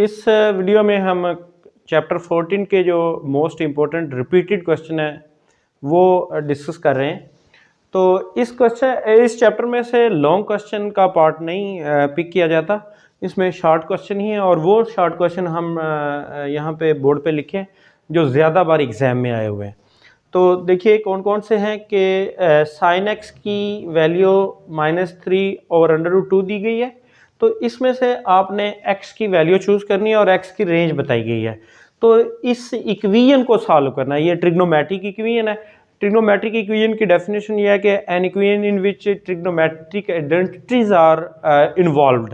इस वीडियो में हम चैप्टर 14 के जो मोस्ट इम्पोर्टेंट रिपीटेड क्वेश्चन है वो डिस्कस कर रहे हैं। तो इस चैप्टर में से लॉन्ग क्वेश्चन का पार्ट नहीं पिक किया जाता, इसमें शॉर्ट क्वेश्चन ही है और वो शॉर्ट क्वेश्चन हम यहाँ पे बोर्ड पे लिखे जो ज़्यादा बार एग्ज़ाम में आए हुए हैं। तो देखिए कौन कौन से हैं कि साइन एक्स की वैल्यू -3/√2 दी गई है, तो इसमें से आपने x की वैल्यू चूज़ करनी है और x की रेंज बताई गई है। तो इस इक्वेशन को सॉल्व करना है। ये ट्रिग्नोमेट्रिक इक्वेशन है। ट्रिग्नोमेट्रिक इक्वेशन की डेफिनेशन ये है कि an equation in which trigonometric identities are involved.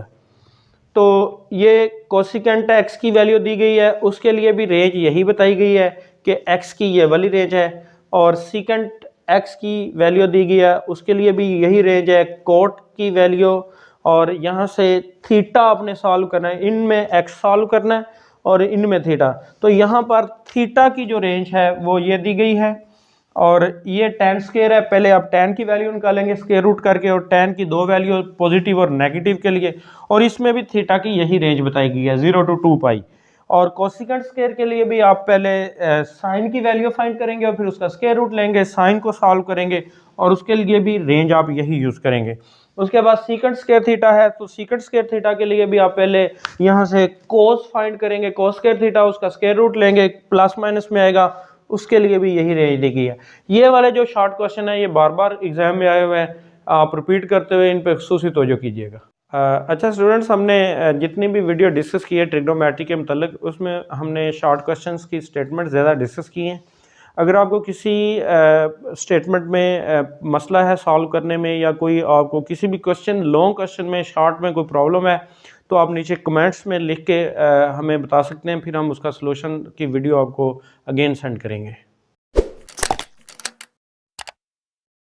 तो ये कोसिकेंट x की वैल्यू दी गई है, उसके लिए भी रेंज यही बताई गई है कि x की ये वाली रेंज है, और सीकेंट x की वैल्यू दी गई है, उसके लिए भी यही रेंज है। कोट की वैल्यू और यहाँ से थीटा आपने सॉल्व करना है, इनमें x सॉल्व करना है और इनमें थीटा। तो यहाँ पर थीटा की जो रेंज है वो ये दी गई है और ये tan स्क्वायर है। पहले आप tan की वैल्यू निकालेंगे स्क्वायर रूट करके, और tan की दो वैल्यू पॉजिटिव और नेगेटिव के लिए, और इसमें भी थीटा की यही रेंज बताई गई है 0 to 2π। और कोसिकेंट स्क्वायर के लिए भी आप पहले साइन की वैल्यू फाइंड करेंगे और फिर उसका स्क्वायर रूट लेंगे, साइन को सॉल्व करेंगे और उसके लिए भी रेंज आप यही यूज़ करेंगे। उसके बाद सीकेंट स्क्वायर थीटा है, तो सीकेंट स्क्वायर थीटा के लिए भी आप पहले यहाँ से कोस फाइंड करेंगे, कोस स्क्वायर थीटा, उसका स्क्वायर रूट लेंगे, प्लस माइनस में आएगा, उसके लिए भी यही रेंज दी गई है। ये वाले जो शॉर्ट क्वेश्चन है ये बार बार एग्जाम में आए हुए हैं, आप रिपीट करते हुए इन पर खसूसी तवज्जो कीजिएगा। अच्छा स्टूडेंट्स, हमने जितनी भी वीडियो डिस्कस की है ट्रिग्नोमेट्री के मतलब, उसमें हमने शॉर्ट क्वेश्चंस की स्टेटमेंट ज़्यादा डिस्कस की हैं। अगर आपको किसी स्टेटमेंट में मसला है सॉल्व करने में, या कोई आपको किसी भी क्वेश्चन लॉन्ग क्वेश्चन में शॉर्ट में कोई प्रॉब्लम है, तो आप नीचे कमेंट्स में लिख के हमें बता सकते हैं, फिर हम उसका सलूशन की वीडियो आपको अगेन सेंड करेंगे।